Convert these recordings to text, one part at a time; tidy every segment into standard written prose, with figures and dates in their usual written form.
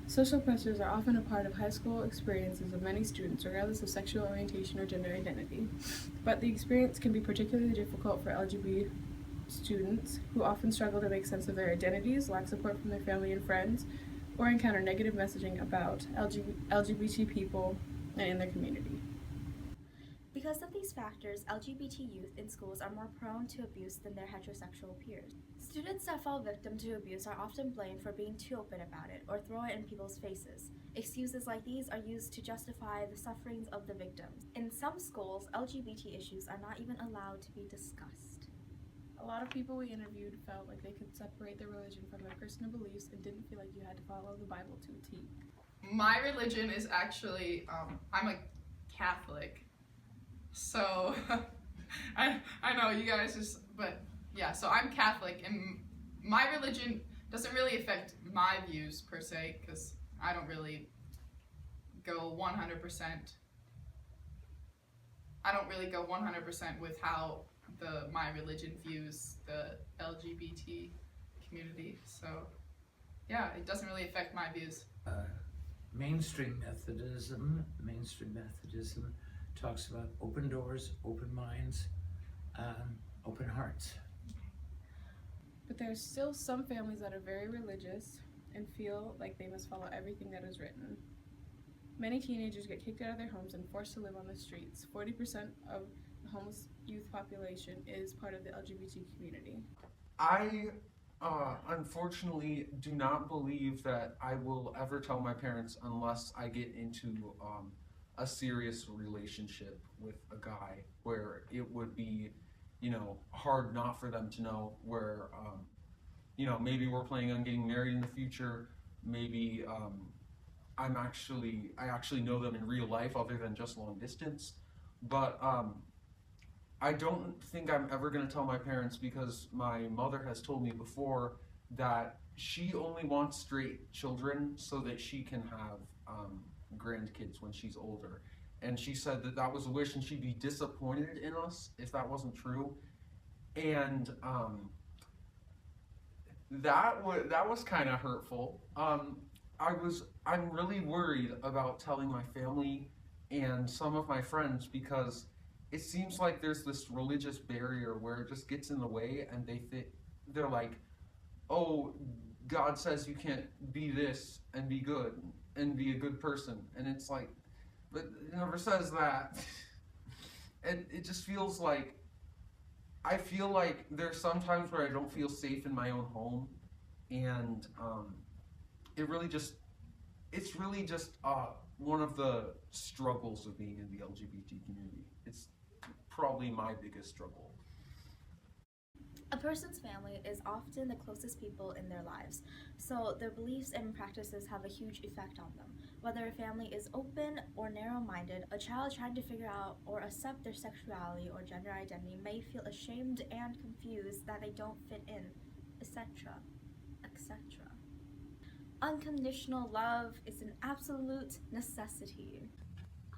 Social pressures are often a part of high school experiences of many students, regardless of sexual orientation or gender identity. But the experience can be particularly difficult for LGBT students who often struggle to make sense of their identities, lack support from their family and friends, or encounter negative messaging about LGBT people and in their community. Because of these factors, LGBT youth in schools are more prone to abuse than their heterosexual peers. Students that fall victim to abuse are often blamed for being too open about it or throw it in people's faces. Excuses like these are used to justify the sufferings of the victims. In some schools, LGBT issues are not even allowed to be discussed. A lot of people we interviewed felt like they could separate their religion from their personal beliefs and didn't feel like you had to follow the Bible to a T. My religion is actually, I'm a Catholic. So, I know you guys just, but yeah, so I'm Catholic, and my religion doesn't really affect my views per se, because I don't really go 100%. I don't really go 100% with how my religion views the LGBT community. So, yeah, it doesn't really affect my views. Mainstream Methodism talks about open doors, open minds, open hearts. But there are still some families that are very religious and feel like they must follow everything that is written. Many teenagers get kicked out of their homes and forced to live on the streets. 40% of the homeless youth population is part of the LGBT community. I unfortunately do not believe that I will ever tell my parents unless I get into a serious relationship with a guy where it would be, hard not for them to know, where, maybe we're planning on getting married in the future, maybe I actually know them in real life other than just long distance. But I don't think I'm ever going to tell my parents because my mother has told me before that she only wants straight children so that she can have grandkids when she's older. And she said that that was a wish and she'd be disappointed in us if that wasn't true. And that was kind of hurtful. I'm really worried about telling my family and some of my friends because it seems like there's this religious barrier where it just gets in the way, and they're like, oh, God says you can't be this and be good and be a good person, and it's like, but it never says that. And it just feels like I feel like there's sometimes where I don't feel safe in my own home, and it's really just one of the struggles of being in the LGBT community. It's probably my biggest struggle. A person's family is often the closest people in their lives, so their beliefs and practices have a huge effect on them. Whether a family is open or narrow-minded, a child trying to figure out or accept their sexuality or gender identity may feel ashamed and confused that they don't fit in, etc., etc. Unconditional love is an absolute necessity.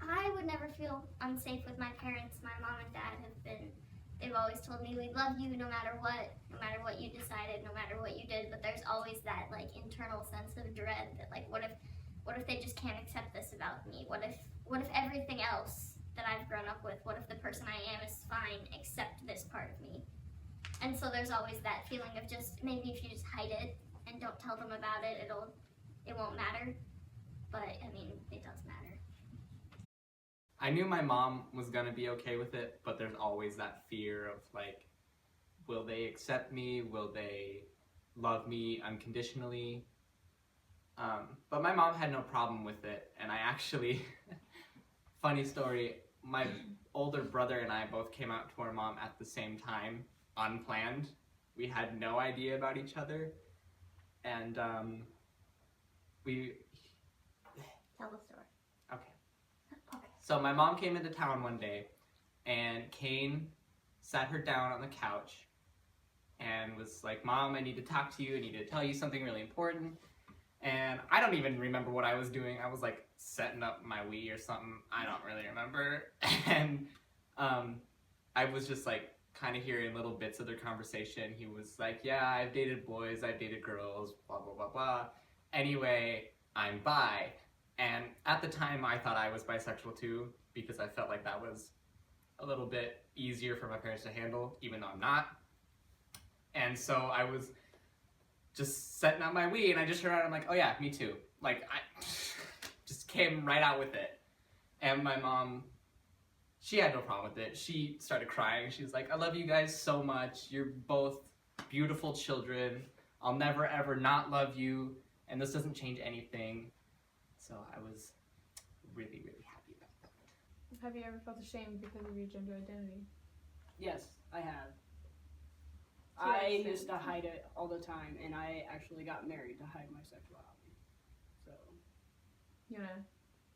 I would never feel unsafe with my parents. My mom and dad they've always told me we love you no matter what you decided, no matter what you did, but there's always that like internal sense of dread that like what if they just can't accept this about me? What if everything else that I've grown up with, what if the person I am is fine except this part of me? And so there's always that feeling of just maybe if you just hide it and don't tell them about it, it won't matter. But I mean, it does matter. I knew my mom was gonna be okay with it, but there's always that fear of like, will they accept me? Will they love me unconditionally? But my mom had no problem with it, and I actually, funny story, my older brother and I both came out to our mom at the same time, unplanned. We had no idea about each other, and we... Tell the story. Okay. So my mom came into town one day, and Kane sat her down on the couch and was like, Mom, I need to talk to you. I need to tell you something really important. And I don't even remember what I was doing. I was like setting up my Wii or something. I don't really remember. And I was just like kind of hearing little bits of their conversation. He was like, yeah, I've dated boys, I've dated girls, blah, blah, blah, blah. Anyway, I'm bi. And at the time, I thought I was bisexual too, because I felt like that was a little bit easier for my parents to handle, even though I'm not. And so I was just setting out my weed, and I just heard it, I'm like, oh yeah, me too. Like, I just came right out with it. And my mom, she had no problem with it. She started crying. She was like, I love you guys so much. You're both beautiful children. I'll never ever not love you, and this doesn't change anything. So I was really, really happy about that. Have you ever felt ashamed because of your gender identity? Yes, I have. To what I extent? used to hide it all the time, and I actually got married to hide my sexuality. So, You wanna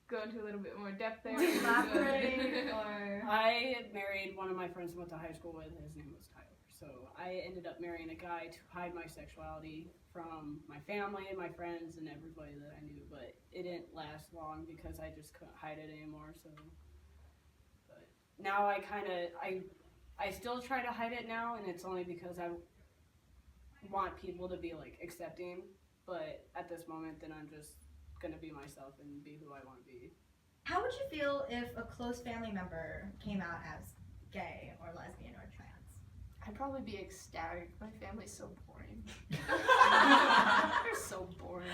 go into a little bit more depth there? Elaborate or I married one of my friends I went to high school with. His name was Tyler. So I ended up marrying a guy to hide my sexuality from my family and my friends and everybody that I knew. But it didn't last long because I just couldn't hide it anymore. So, but now I still try to hide it now, and it's only because I want people to be like accepting. But at this moment, then I'm just gonna be myself and be who I want to be. how would you feel if a close family member came out as gay or lesbian or trans? I'd probably be ecstatic. My family's so boring. They're so boring.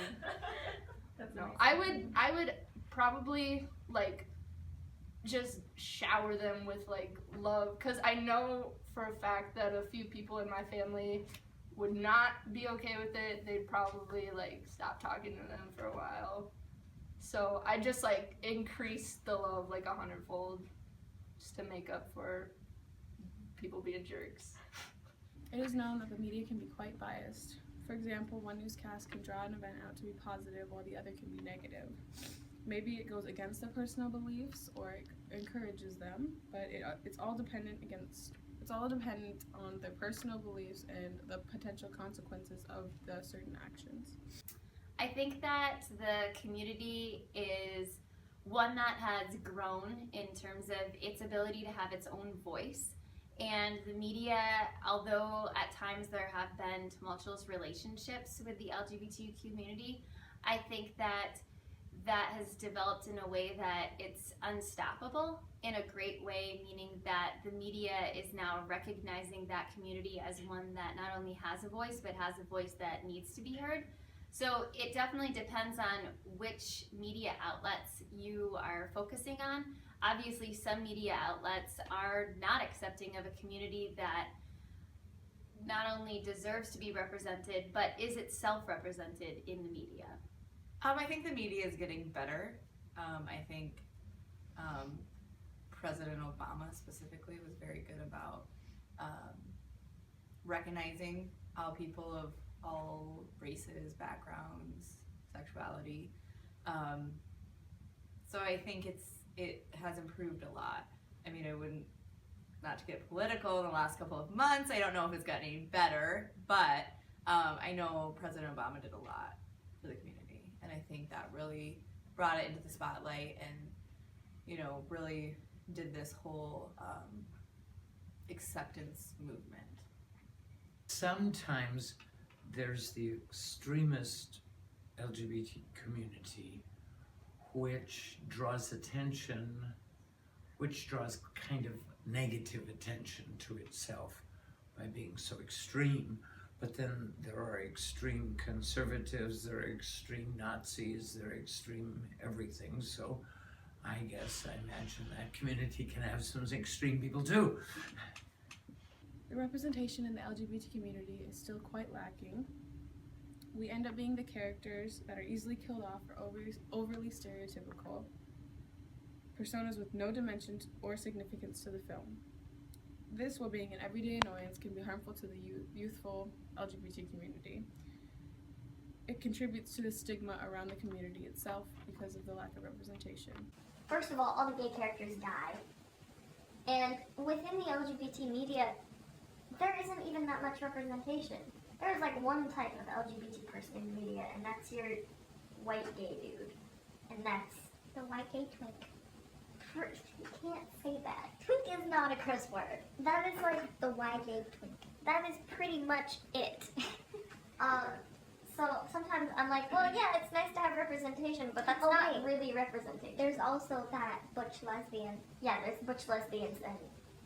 That's No, amazing. I would probably like just shower them with like love, because I know for a fact that a few people in my family would not be okay with it. They'd probably like stop talking to them for a while. So I just like increase the love like 100-fold just to make up for people being jerks. It is known that the media can be quite biased. For example, one newscast can draw an event out to be positive while the other can be negative. Maybe it goes against their personal beliefs or it encourages them, but it's all dependent on their personal beliefs and the potential consequences of the certain actions. I think that the community is one that has grown in terms of its ability to have its own voice. And the media, although at times there have been tumultuous relationships with the LGBT community, I think that has developed in a way that it's unstoppable in a great way, meaning that the media is now recognizing that community as one that not only has a voice, but has a voice that needs to be heard. So it definitely depends on which media outlets you are focusing on. Obviously, some media outlets are not accepting of a community that not only deserves to be represented, but is itself represented in the media. I think the media is getting better. I think President Obama specifically was very good about recognizing all people of all races, backgrounds, sexuality. So I think it has improved a lot. I mean, I wouldn't, not to get political, in the last couple of months, I don't know if it's gotten any better, but I know President Obama did a lot for the community. And I think that really brought it into the spotlight and, you know, really did this whole acceptance movement. Sometimes there's the extremist LGBT community which draws attention, which draws kind of negative attention to itself by being so extreme. But then there are extreme conservatives, there are extreme Nazis, there are extreme everything. So I guess I imagine that community can have some extreme people too. The representation in the LGBT community is still quite lacking. We end up being the characters that are easily killed off or overly stereotypical, personas with no dimension or significance to the film. This, while being an everyday annoyance, can be harmful to the youthful LGBT community. It contributes to the stigma around the community itself because of the lack of representation. First of all the gay characters die. And within the LGBT media, there isn't even that much representation. There's like one type of LGBT person in the media, and that's your white gay dude. And that's the white gay twink. First, you can't say that. Twink is not a curse word. That is like the white gay twink. That is pretty much it. So So sometimes I'm like, well, yeah, it's nice to have representation, but that's not really representation. There's also that butch lesbian. Yeah, there's butch lesbians and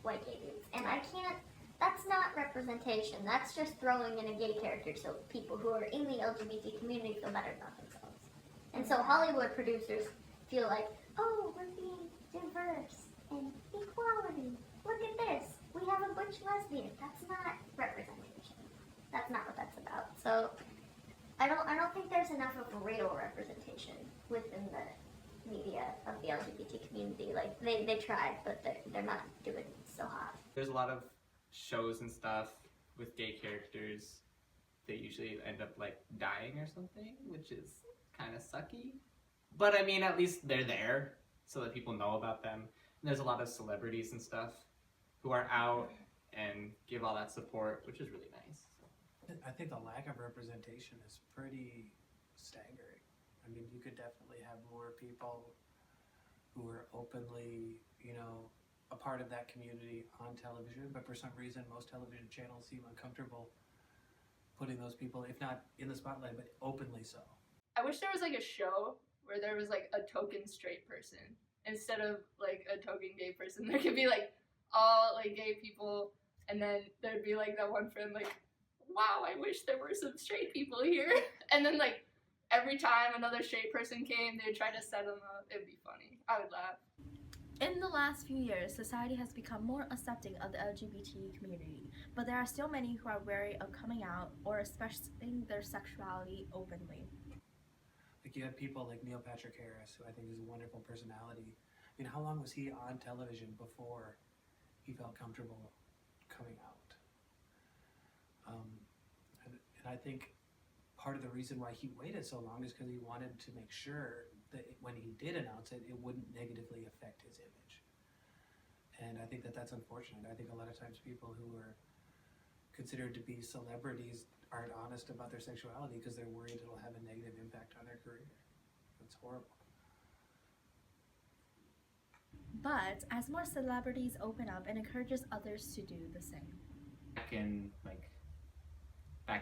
white gay dudes. And I can't, that's not representation. That's just throwing in a gay character so people who are in the LGBT community feel better about themselves. And so Hollywood producers feel like, oh, we're being diverse and equality. Look at this. We have a butch lesbian. That's not representation. That's not what that's about. So I don't think there's enough of real representation within the media of the LGBT community. Like they tried, but they're not doing so hot. There's a lot of shows and stuff with gay characters that usually end up like dying or something, which is kind of sucky. But I mean, at least they're there so that people know about them. And there's a lot of celebrities and stuff who are out and give all that support, which is really nice. I think the lack of representation is pretty staggering. I mean, you could definitely have more people who are openly, you know, a part of that community on television, but for some reason most television channels seem uncomfortable putting those people, if not in the spotlight, but openly so. I wish there was like a show where there was like a token straight person instead of like a token gay person. There could be like all like gay people, and then there'd be like that one friend like, wow, I wish there were some straight people here. And then like every time another straight person came, they'd try to set them up. It'd be funny. I would laugh. In the last few years, society has become more accepting of the LGBT community, but there are still many who are wary of coming out or expressing their sexuality openly. Like you have people like Neil Patrick Harris, who I think is a wonderful personality. I mean, how long was he on television before he felt comfortable coming out? And I think part of the reason why he waited so long is because he wanted to make sure that when he did announce it, it wouldn't negatively affect his image. And I think that that's unfortunate. I think a lot of times people who are considered to be celebrities aren't honest about their sexuality because they're worried it'll have a negative impact on their career. That's horrible. But as more celebrities open up, it encourages others to do the same. Back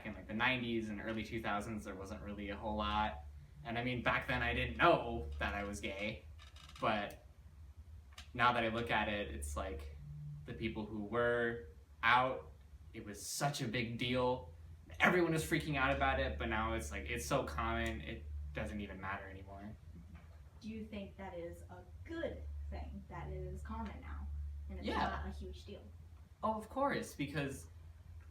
in like the 90s and early 2000s, there wasn't really a whole lot. And I mean, back then I didn't know that I was gay, but now that I look at it, it's like the people who were out, it was such a big deal. Everyone was freaking out about it, but now it's like, it's so common, it doesn't even matter anymore. Do you think that is a good thing, that it is common now, and it's Yeah. not a huge deal? Oh, of course, because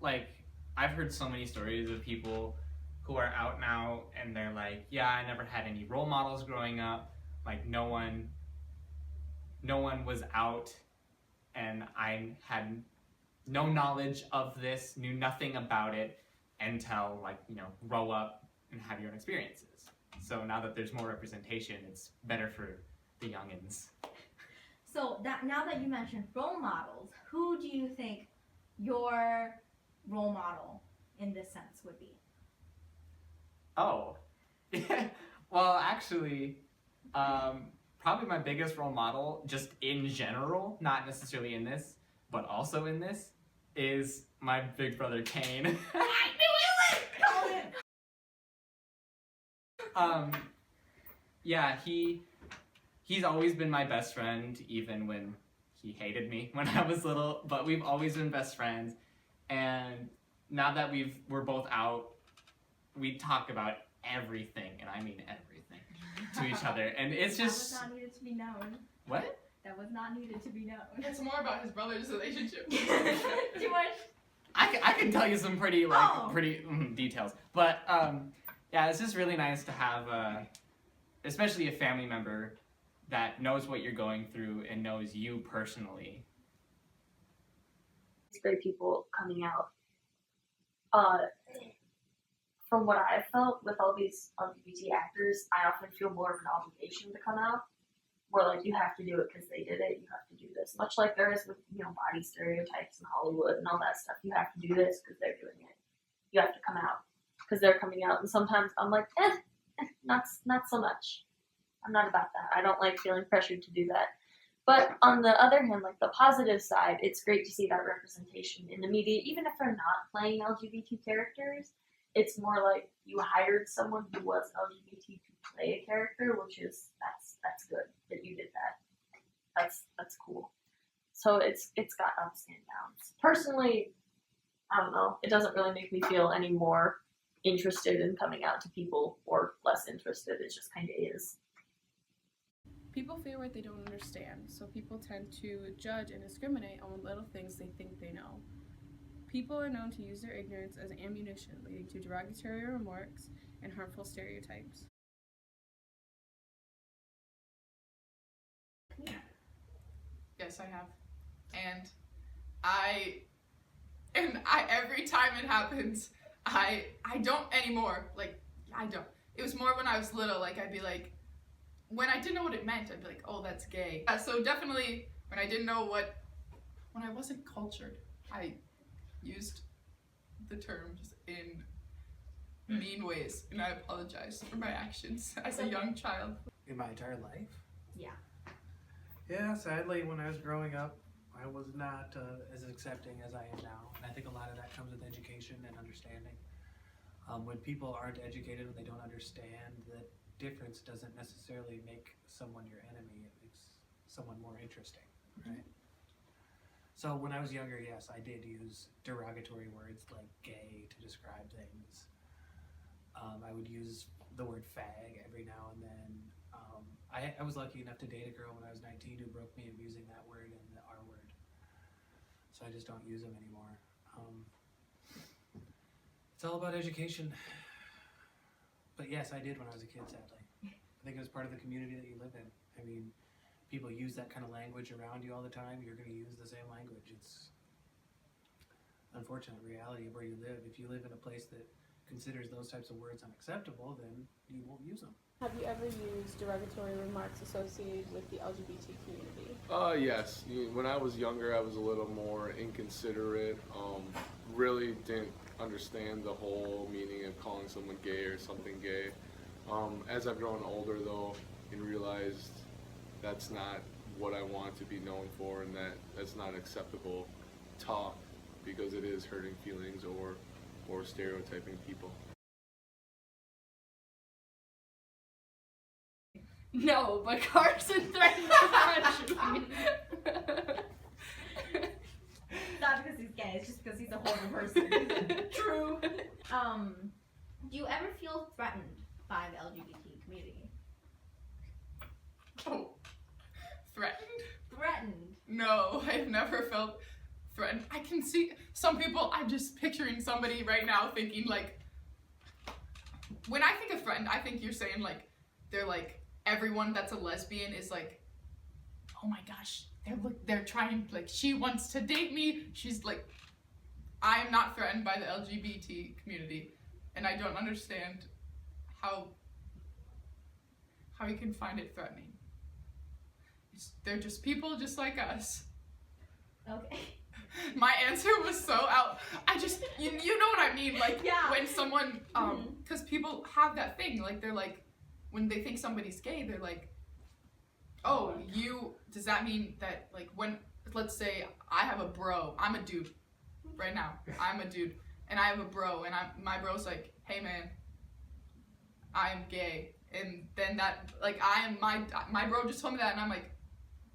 like I've heard so many stories of people who are out now and they're like, yeah, I never had any role models growing up. Like no one was out, and I had no knowledge of this, knew nothing about it until like, you know, grow up and have your own experiences. So now that there's more representation, it's better for the youngins. So that now that you mentioned role models, who do you think your role model in this sense would be? Oh, well, actually, probably my biggest role model, just in general, not necessarily in this, but also in this, is my big brother Kane. I knew it! Yeah, he's always been my best friend, even when he hated me when I was little, but we've always been best friends. And now that we're both out, we talk about everything, and I mean everything, to each other. And it's just... That was not needed to be known. What? That was not needed to be known. It's more about his brother's relationship. Too much. I can tell you some pretty details, but yeah, it's just really nice to have especially a family member that knows what you're going through and knows you personally. It's great people coming out. From what I've felt with all these LGBT actors, I often feel more of an obligation to come out. Where like you have to do it because they did it, you have to do this. Much like there is with, you know, body stereotypes in Hollywood and all that stuff. You have to do this because they're doing it. You have to come out because they're coming out. And sometimes I'm like, not so much. I'm not about that. I don't like feeling pressured to do that. But on the other hand, like the positive side, it's great to see that representation in the media, even if they're not playing LGBT characters. it's more like you hired someone who was LGBT to play a character, which is that's good that you did that. That's cool. So it's got ups and downs. Personally, I don't know. It doesn't really make me feel any more interested in coming out to people or less interested. It just kind of is. People fear what they don't understand, so people tend to judge and discriminate on little things they think they know. People are known to use their ignorance as ammunition, leading to derogatory remarks and harmful stereotypes. Yes, I have. And I every time it happens, I don't anymore. Like, I don't. It was more when I was little, like I'd be like, when I didn't know what it meant, I'd be like, oh, that's gay. So definitely when I didn't know when I wasn't cultured, I used the terms in mean ways, and I apologize for my actions as a young child. In my entire life? Yeah. Yeah, sadly, when I was growing up, I was not as accepting as I am now. And I think a lot of that comes with education and understanding. When people aren't educated, when they don't understand that difference doesn't necessarily make someone your enemy, it makes someone more interesting, right? So when I was younger, yes, I did use derogatory words like gay to describe things. I would use the word fag every now and then. I was lucky enough to date a girl when I was 19 who broke me of using that word and the R word. So I just don't use them anymore. It's all about education. But yes, I did when I was a kid, sadly. I think it was part of the community that you live in. I mean, people use that kind of language around you all the time. You're going to use the same language. It's unfortunate reality of where you live. If you live in a place that considers those types of words unacceptable, then you won't use them. Have you ever used derogatory remarks associated with the LGBT community? Yes. When I was younger, I was a little more inconsiderate. Really didn't understand the whole meaning of calling someone gay or something gay. As I've grown older, though, and realized that's not what I want to be known for, and that's not acceptable talk, because it is hurting feelings or stereotyping people. No, but Carson threatened to punch me. Not because he's gay, it's just because he's a horrible person. True. Do you ever feel threatened by the LGBT community? Oh, threatened? Threatened. No, I've never felt threatened. I can see some people, I'm just picturing somebody right now thinking like, when I think of threatened, I think you're saying like, they're like, everyone that's a lesbian is like, oh my gosh, they're trying, like, she wants to date me. She's like, I am not threatened by the LGBT community, and I don't understand how you can find it threatening. They're just people just like us. Okay. My answer was so out. I just, you know what I mean? Like, yeah. When someone, because people have that thing, like, they're like, when they think somebody's gay, they're like, oh, does that mean that, like, when, let's say I have a bro, I'm a dude, right now, I'm a dude, and I have a bro, and my bro's like, hey man, I am gay, and then that, like, my bro just told me that, and I'm like,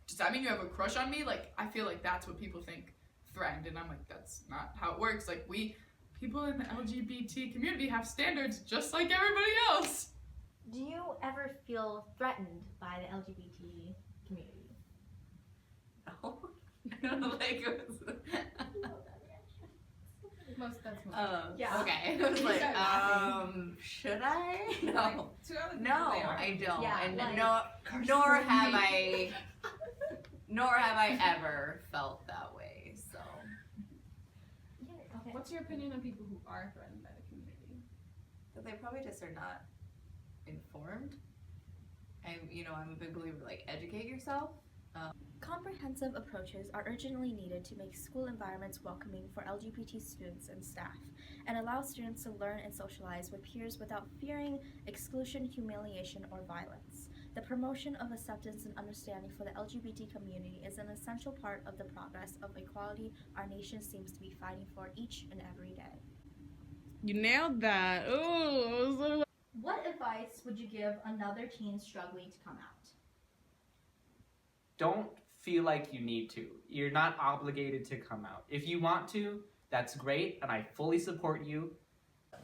does that mean you have a crush on me? Like, I feel like that's what people think threatened, and I'm like, that's not how it works. Like, people in the LGBT community have standards just like everybody else. Do you ever feel threatened by the LGBT community? No. Like, Yeah. Okay. I was like, should I? No. No, I don't. Yeah, and like, nor have I ever felt that way. So. Okay. What's your opinion on people who are threatened by the community? That they probably just are not informed. I'm a big believer, like, educate yourself. Comprehensive approaches are urgently needed to make school environments welcoming for LGBT students and staff, and allow students to learn and socialize with peers without fearing exclusion, humiliation, or violence. The promotion of acceptance and understanding for the LGBT community is an essential part of the progress of equality our nation seems to be fighting for each and every day. You nailed that. Oh, What advice would you give another teen struggling to come out? Don't feel like you need to. You're not obligated to come out. If you want to, that's great, and I fully support you.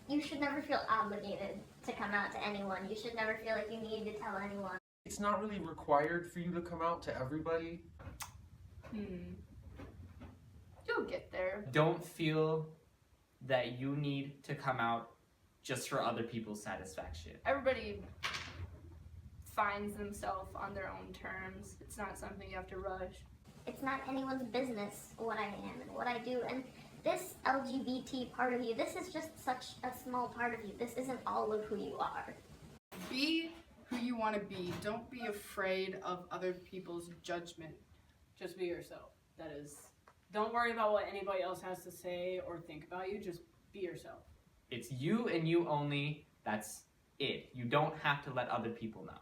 You should never feel obligated to come out to anyone. You should never feel like you need to tell anyone. It's not really required for you to come out to everybody. You'll get there. Don't feel that you need to come out just for other people's satisfaction. Everybody finds themselves on their own terms. It's not something you have to rush. It's not anyone's business what I am and what I do. And this LGBT part of you, this is just such a small part of you. This isn't all of who you are. be who you want to be. Don't be afraid of other people's judgment. Just be yourself. That is, don't worry about what anybody else has to say or think about you. Just be yourself. It's you and you only. That's it. You don't have to let other people know.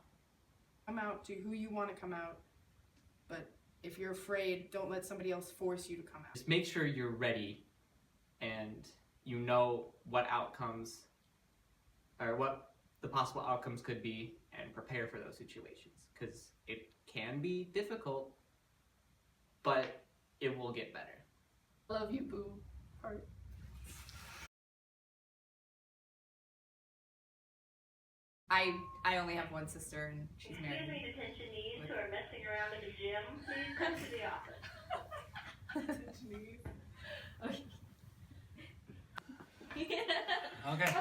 Come out to who you want to come out, but if you're afraid, don't let somebody else force you to come out. Just make sure you're ready and you know what outcomes or what the possible outcomes could be and prepare for those situations, because it can be difficult, but it will get better. Love you, boo. Heart. I only have one sister and she's married. Pay attention needs who are messing around in the gym, please come to the office. Okay.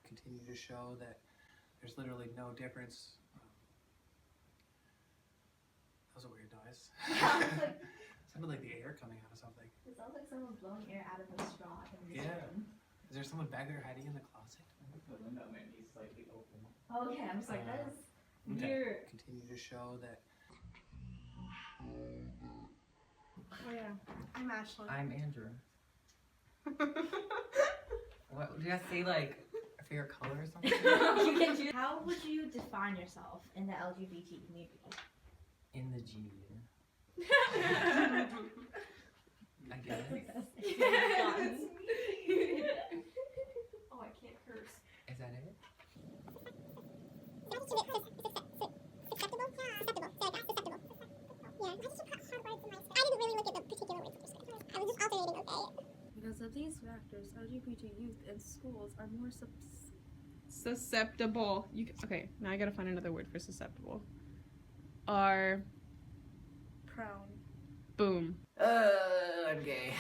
Continue to show that there's literally no difference. That was a weird noise. Sounded like the air coming out of something. It sounds like someone blowing air out of a straw in the Yeah. room. Is there someone back there hiding in the closet? The window may be slightly open. Okay, I'm just like, that is Okay. weird. Continue to show that. Oh yeah, I'm Ashley. I'm Andrew. What did I say? Like a favorite color or something? You can do. How would you define yourself in the LGBT community? In the G. I guess. Oh, I can't curse. Is that it? Because of these factors, LGBT youth in schools are more Susceptible. Okay, now I gotta find another word for susceptible. Are prone. boom. I'm gay.